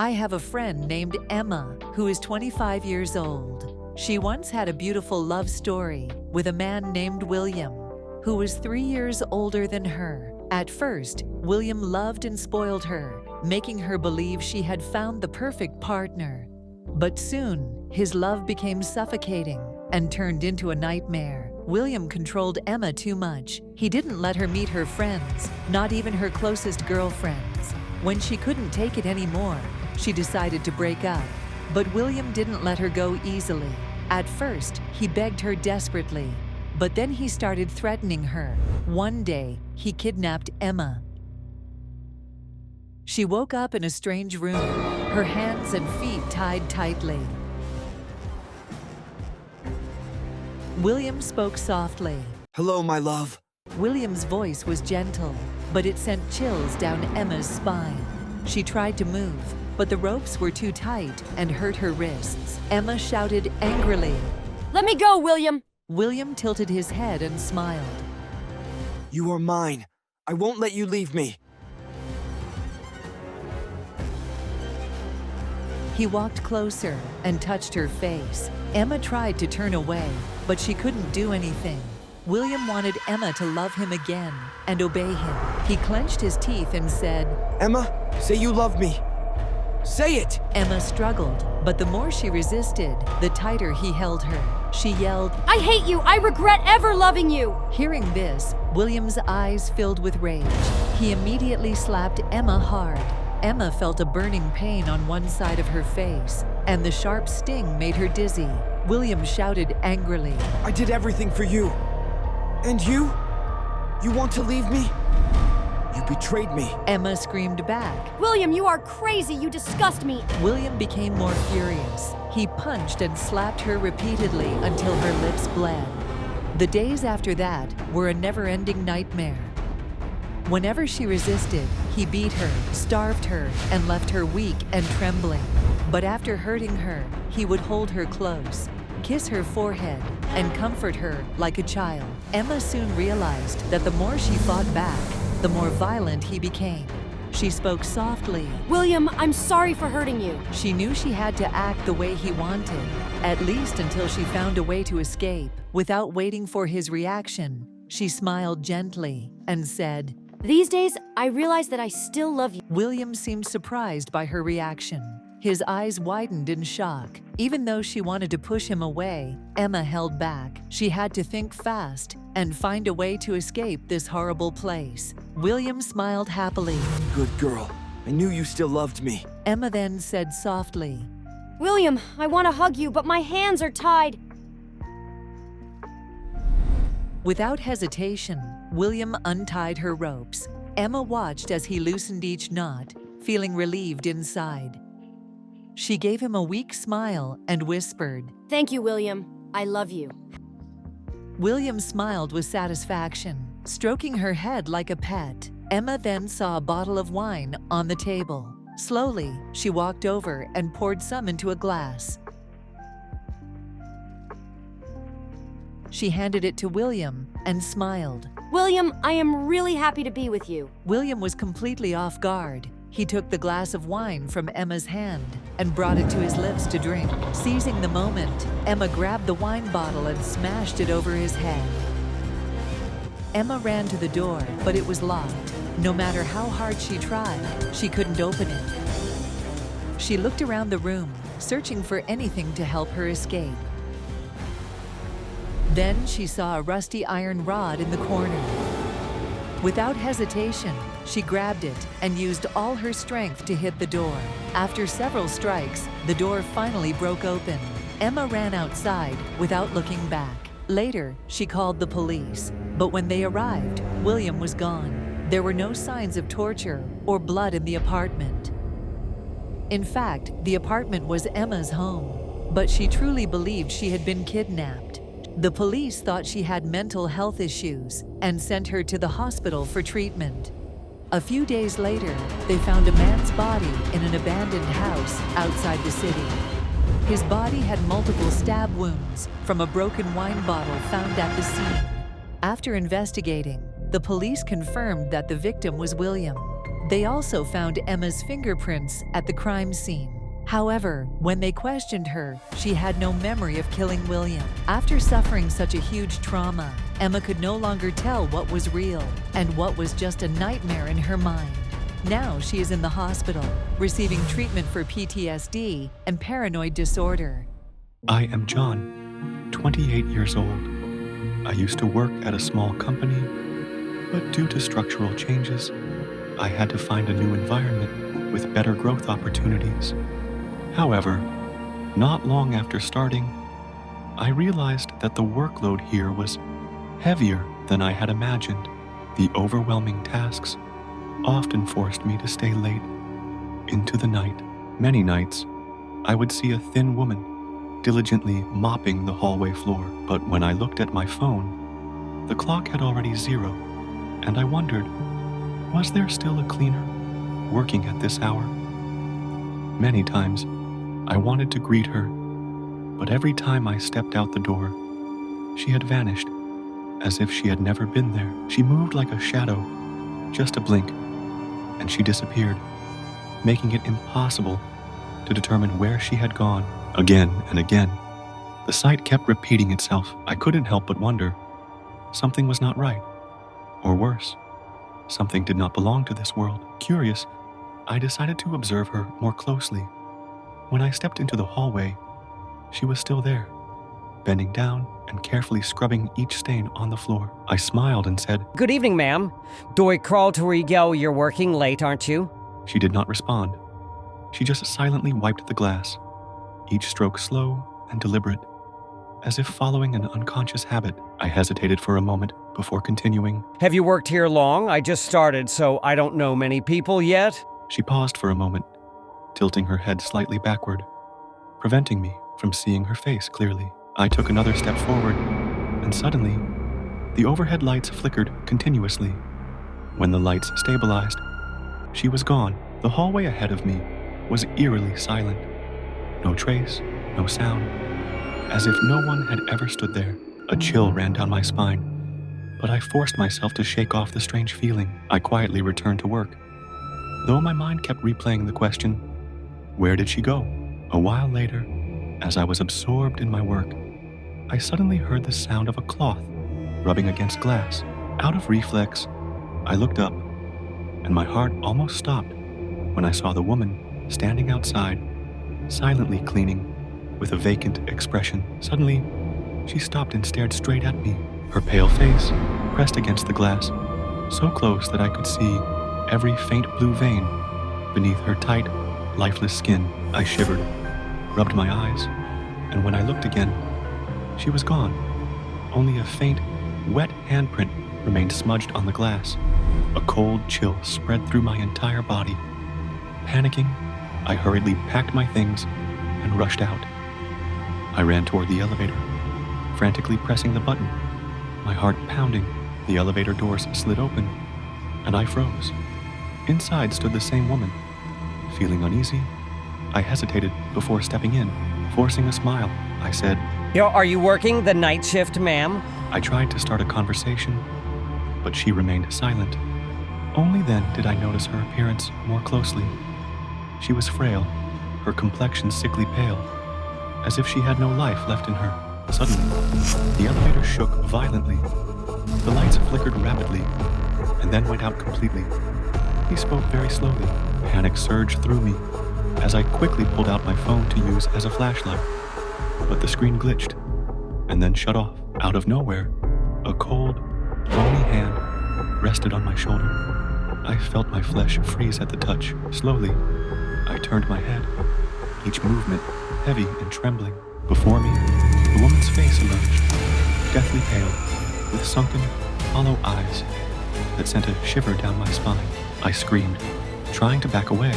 I have a friend named Emma who is 25 years old. She once had a beautiful love story with a man named William, who was 3 years older than her. At first, William loved and spoiled her, making her believe she had found the perfect partner. But soon, his love became suffocating and turned into a nightmare. William controlled Emma too much. He didn't let her meet her friends, not even her closest girlfriends. When she couldn't take it anymore, she decided to break up. But William didn't let her go easily. At first, he begged her desperately, but then he started threatening her. One day, he kidnapped Emma. She woke up in a strange room, her hands and feet tied tightly. William spoke softly. Hello, my love. William's voice was gentle, but it sent chills down Emma's spine. She tried to move, but the ropes were too tight and hurt her wrists. Emma shouted angrily. Let me go, William! William tilted his head and smiled. You are mine. I won't let you leave me. He walked closer and touched her face. Emma tried to turn away, but she couldn't do anything. William wanted Emma to love him again and obey him. He clenched his teeth and said, Emma, say you love me. Say it! Emma struggled, but the more she resisted, the tighter he held her. She yelled, I hate you! I regret ever loving you! Hearing this, William's eyes filled with rage. He immediately slapped Emma hard. Emma felt a burning pain on one side of her face, and the sharp sting made her dizzy. William shouted angrily, I did everything for you. And you? You want to leave me? You betrayed me. Emma screamed back. William, you are crazy! You disgust me! William became more furious. He punched and slapped her repeatedly until her lips bled. The days after that were a never-ending nightmare. Whenever she resisted, he beat her, starved her, and left her weak and trembling. But after hurting her, he would hold her close, kiss her forehead, and comfort her like a child. Emma soon realized that the more she fought back, the more violent he became. She spoke softly. William, I'm sorry for hurting you. She knew she had to act the way he wanted, at least until she found a way to escape. Without waiting for his reaction, she smiled gently and said, These days, I realize that I still love you. William seemed surprised by her reaction. His eyes widened in shock. Even though she wanted to push him away, Emma held back. She had to think fast and find a way to escape this horrible place. William smiled happily. Good girl. I knew you still loved me. Emma then said softly, William, I want to hug you, but my hands are tied. Without hesitation, William untied her ropes. Emma watched as he loosened each knot, feeling relieved inside. She gave him a weak smile and whispered, Thank you, William. I love you. William smiled with satisfaction, stroking her head like a pet. Emma then saw a bottle of wine on the table. Slowly, she walked over and poured some into a glass. She handed it to William and smiled. William, I am really happy to be with you. William was completely off guard. He took the glass of wine from Emma's hand and brought it to his lips to drink. Seizing the moment, Emma grabbed the wine bottle and smashed it over his head. Emma ran to the door, but it was locked. No matter how hard she tried, she couldn't open it. She looked around the room, searching for anything to help her escape. Then she saw a rusty iron rod in the corner. Without hesitation, she grabbed it and used all her strength to hit the door. After several strikes, the door finally broke open. Emma ran outside without looking back. Later, she called the police, but when they arrived, William was gone. There were no signs of torture or blood in the apartment. In fact, the apartment was Emma's home, but she truly believed she had been kidnapped. The police thought she had mental health issues and sent her to the hospital for treatment. A few days later, they found a man's body in an abandoned house outside the city. His body had multiple stab wounds from a broken wine bottle found at the scene. After investigating, the police confirmed that the victim was William. They also found Emma's fingerprints at the crime scene. However, when they questioned her, she had no memory of killing William. After suffering such a huge trauma, Emma could no longer tell what was real and what was just a nightmare in her mind. Now she is in the hospital, receiving treatment for PTSD and paranoid disorder. I am John, 28 years old. I used to work at a small company, but due to structural changes, I had to find a new environment with better growth opportunities. However, not long after starting, I realized that the workload here was heavier than I had imagined. The overwhelming tasks often forced me to stay late into the night. Many nights, I would see a thin woman diligently mopping the hallway floor, but when I looked at my phone, the clock had already 0, and I wondered, was there still a cleaner working at this hour? Many times, I wanted to greet her, but every time I stepped out the door, she had vanished, as if she had never been there. She moved like a shadow, just a blink, and she disappeared, making it impossible to determine where she had gone. Again and again, the sight kept repeating itself. I couldn't help but wonder, something was not right, or worse, something did not belong to this world. Curious, I decided to observe her more closely. When I stepped into the hallway, she was still there, bending down and carefully scrubbing each stain on the floor. I smiled and said, "Good evening, ma'am. Do I crawl to where you go? You're working late, aren't you?" She did not respond. She just silently wiped the glass, each stroke slow and deliberate, as if following an unconscious habit. I hesitated for a moment before continuing. "Have you worked here long? I just started, so I don't know many people yet." She paused for a moment, tilting her head slightly backward, preventing me from seeing her face clearly. I took another step forward, and suddenly, the overhead lights flickered continuously. When the lights stabilized, she was gone. The hallway ahead of me was eerily silent. No trace, no sound, as if no one had ever stood there. A chill ran down my spine, but I forced myself to shake off the strange feeling. I quietly returned to work, though my mind kept replaying the question, where did she go? A while later, as I was absorbed in my work, I suddenly heard the sound of a cloth rubbing against glass. Out of reflex, I looked up, and my heart almost stopped when I saw the woman standing outside, silently cleaning, with a vacant expression. Suddenly, she stopped and stared straight at me, her pale face pressed against the glass, so close that I could see every faint blue vein beneath her tight, lifeless skin. I shivered, rubbed my eyes, and when I looked again, she was gone. Only a faint, wet handprint remained smudged on the glass. A cold chill spread through my entire body. Panicking, I hurriedly packed my things and rushed out. I ran toward the elevator, frantically pressing the button, my heart pounding. The elevator doors slid open, and I froze. Inside stood the same woman. Feeling uneasy, I hesitated before stepping in. Forcing a smile, I said, "Yo, are you working the night shift, ma'am?" I tried to start a conversation, but she remained silent. Only then did I notice her appearance more closely. She was frail, her complexion sickly pale, as if she had no life left in her. Suddenly, the elevator shook violently. The lights flickered rapidly, and then went out completely. He spoke very slowly. Panic surged through me as I quickly pulled out my phone to use as a flashlight. But the screen glitched, and then shut off. Out of nowhere, a cold, bony hand rested on my shoulder. I felt my flesh freeze at the touch. Slowly, I turned my head, each movement heavy and trembling. Before me, the woman's face emerged, deathly pale, with sunken, hollow eyes that sent a shiver down my spine. I screamed, trying to back away,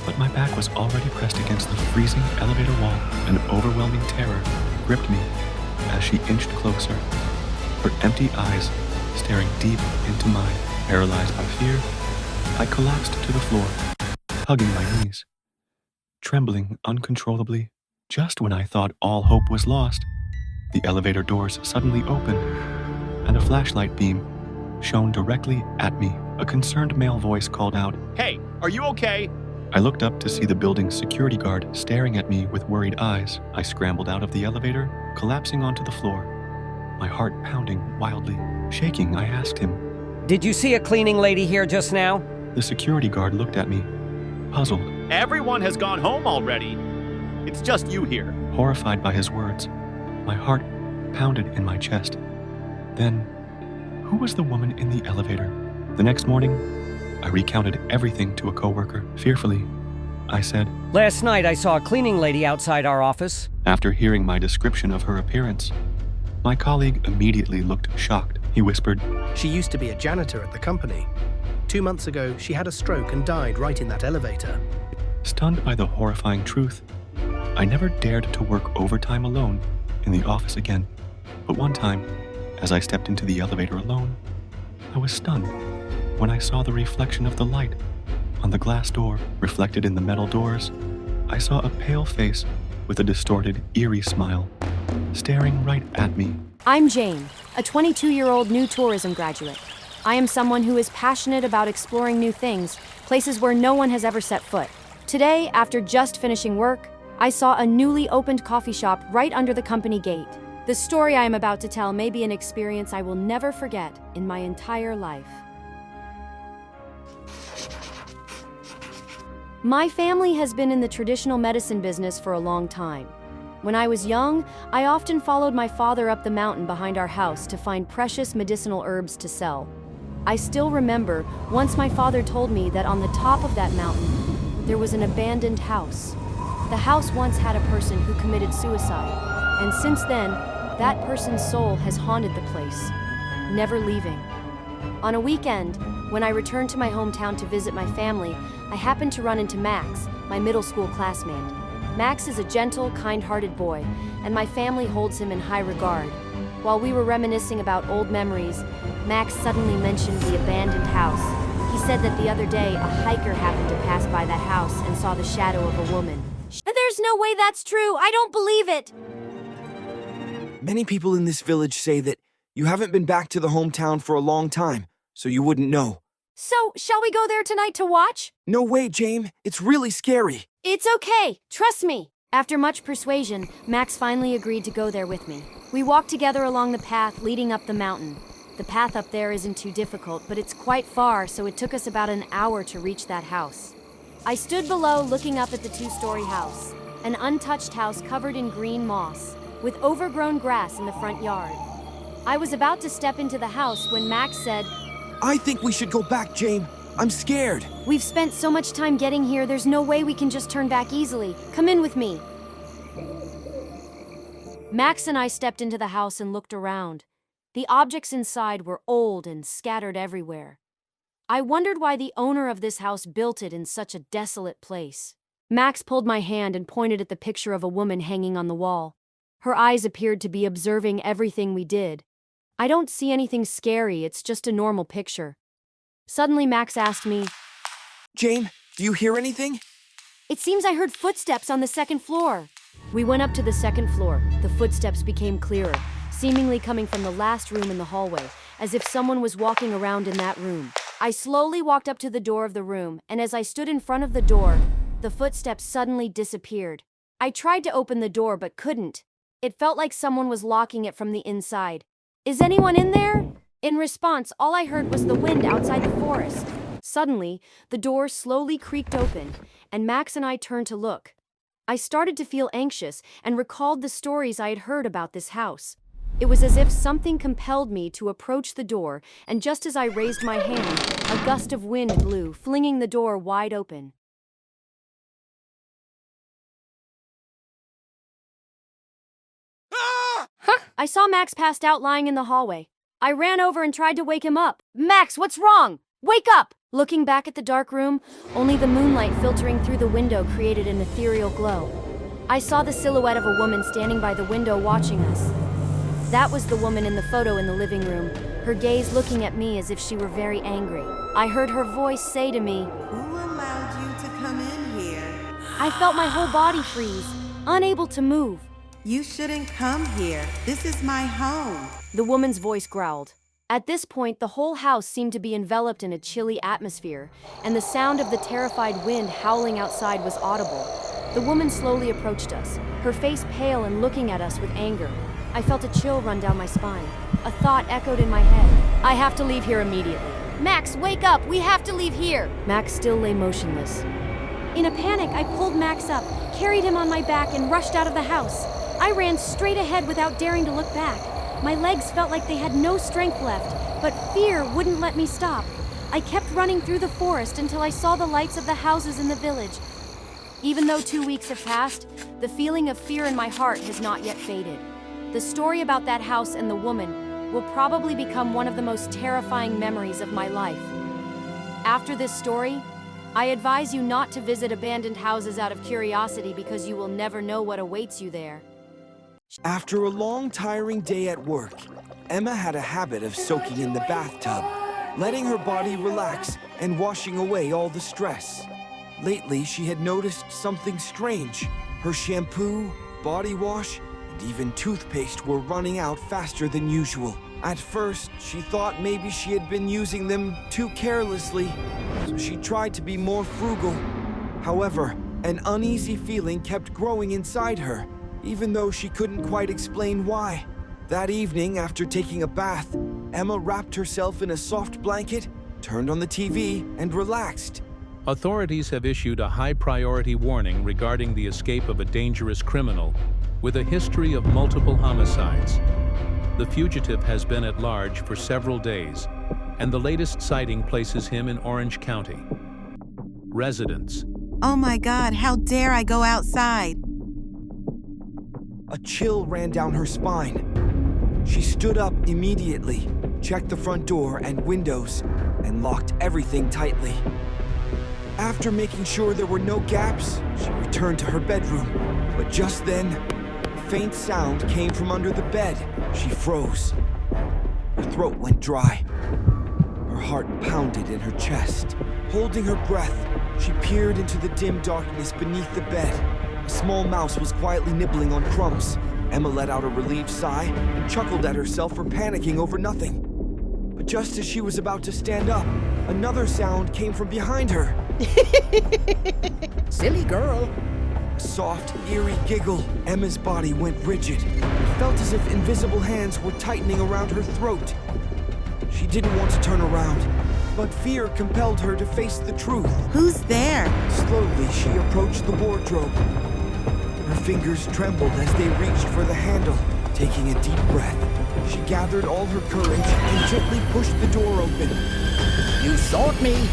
but my back was already pressed against the freezing elevator wall. An overwhelming terror gripped me as she inched closer, her empty eyes staring deep into mine. Paralyzed by fear, I collapsed to the floor, hugging my knees, trembling uncontrollably. Just when I thought all hope was lost, the elevator doors suddenly opened, and a flashlight beam shone directly at me. a concerned male voice called out, Hey, are you okay? I looked up to see the building's security guard staring at me with worried eyes. I scrambled out of the elevator, collapsing onto the floor, my heart pounding wildly. Shaking, I asked him. Did you see a cleaning lady here just now? The security guard looked at me, puzzled. Everyone has gone home already. It's just you here. Horrified by his words, my heart pounded in my chest. Then, who was the woman in the elevator? The next morning, I recounted everything to a coworker. Fearfully, I said, Last night I saw a cleaning lady outside our office. After hearing my description of her appearance, my colleague immediately looked shocked. He whispered, She used to be a janitor at the company. 2 months ago, she had a stroke and died right in that elevator. Stunned by the horrifying truth, I never dared to work overtime alone in the office again. But one time, as I stepped into the elevator alone, I was stunned when I saw the reflection of the light on the glass door. Reflected in the metal doors, I saw a pale face with a distorted, eerie smile, staring right at me. I'm Jane, a 22-year-old new tourism graduate. I am someone who is passionate about exploring new things, places where no one has ever set foot. Today, after just finishing work, I saw a newly opened coffee shop right under the company gate. The story I am about to tell may be an experience I will never forget in my entire life. My family has been in the traditional medicine business for a long time. When I was young, I often followed my father up the mountain behind our house to find precious medicinal herbs to sell. I still remember once my father told me that on the top of that mountain, there was an abandoned house. The house once had a person who committed suicide, and since then, that person's soul has haunted the place, never leaving. On a weekend, when I returned to my hometown to visit my family, I happened to run into Max, my middle school classmate. Max is a gentle, kind-hearted boy, and my family holds him in high regard. While we were reminiscing about old memories, Max suddenly mentioned the abandoned house. He said that the other day, a hiker happened to pass by that house and saw the shadow of a woman. There's no way that's true! I don't believe it! Many people in this village say that you haven't been back to the hometown for a long time, so you wouldn't know. So, shall we go there tonight to watch? No way, James. It's really scary. It's okay. Trust me. After much persuasion, Max finally agreed to go there with me. We walked together along the path leading up the mountain. The path up there isn't too difficult, but it's quite far, so it took us about an hour to reach that house. I stood below looking up at the two-story house, an untouched house covered in green moss, with overgrown grass in the front yard. I was about to step into the house when Max said, I think we should go back, James. I'm scared. We've spent so much time getting here, there's no way we can just turn back easily. Come in with me. Max and I stepped into the house and looked around. The objects inside were old and scattered everywhere. I wondered why the owner of this house built it in such a desolate place. Max pulled my hand and pointed at the picture of a woman hanging on the wall. Her eyes appeared to be observing everything we did. I don't see anything scary, it's just a normal picture. Suddenly, Max asked me, James, do you hear anything? It seems I heard footsteps on the second floor. We went up to the second floor. The footsteps became clearer, seemingly coming from the last room in the hallway, as if someone was walking around in that room. I slowly walked up to the door of the room, and as I stood in front of the door, the footsteps suddenly disappeared. I tried to open the door but couldn't. It felt like someone was locking it from the inside. Is anyone in there? In response, all I heard was the wind outside the forest. Suddenly, the door slowly creaked open, and Max and I turned to look. I started to feel anxious and recalled the stories I had heard about this house. It was as if something compelled me to approach the door, and just as I raised my hand, a gust of wind blew, flinging the door wide open. I saw Max passed out lying in the hallway. I ran over and tried to wake him up. Max, what's wrong? Wake up! Looking back at the dark room, only the moonlight filtering through the window created an ethereal glow. I saw the silhouette of a woman standing by the window watching us. That was the woman in the photo in the living room, her gaze looking at me as if she were very angry. I heard her voice say to me, Who allowed you to come in here? I felt my whole body freeze, unable to move. You shouldn't come here. This is my home. The woman's voice growled. At this point, the whole house seemed to be enveloped in a chilly atmosphere, and the sound of the terrified wind howling outside was audible. The woman slowly approached us, her face pale and looking at us with anger. I felt a chill run down my spine. A thought echoed in my head. I have to leave here immediately. Max, wake up! We have to leave here! Max still lay motionless. In a panic, I pulled Max up, carried him on my back, and rushed out of the house. I ran straight ahead without daring to look back. My legs felt like they had no strength left, but fear wouldn't let me stop. I kept running through the forest until I saw the lights of the houses in the village. Even though 2 weeks have passed, the feeling of fear in my heart has not yet faded. The story about that house and the woman will probably become one of the most terrifying memories of my life. After this story, I advise you not to visit abandoned houses out of curiosity because you will never know what awaits you there. After a long, tiring day at work, Emma had a habit of soaking in the bathtub, letting her body relax and washing away all the stress. Lately, she had noticed something strange. Her shampoo, body wash, and even toothpaste were running out faster than usual. At first, she thought maybe she had been using them too carelessly, so she tried to be more frugal. However, an uneasy feeling kept growing inside her, even though she couldn't quite explain why. That evening, after taking a bath, Emma wrapped herself in a soft blanket, turned on the TV, and relaxed. Authorities have issued a high-priority warning regarding the escape of a dangerous criminal with a history of multiple homicides. The fugitive has been at large for several days, and the latest sighting places him in Orange County. Residents. Oh my God, how dare I go outside? A chill ran down her spine. She stood up immediately, checked the front door and windows, and locked everything tightly. After making sure there were no gaps, she returned to her bedroom. But just then, a faint sound came from under the bed. She froze. Her throat went dry. Her heart pounded in her chest. Holding her breath, she peered into the dim darkness beneath the bed. A small mouse was quietly nibbling on crumbs. Emma let out a relieved sigh and chuckled at herself for panicking over nothing. But just as she was about to stand up, another sound came from behind her. Silly girl. A soft, eerie giggle. Emma's body went rigid. It felt as if invisible hands were tightening around her throat. She didn't want to turn around, but fear compelled her to face the truth. Who's there? Slowly, she approached the wardrobe. Her fingers trembled as they reached for the handle. Taking a deep breath, she gathered all her courage and gently pushed the door open. You sought me.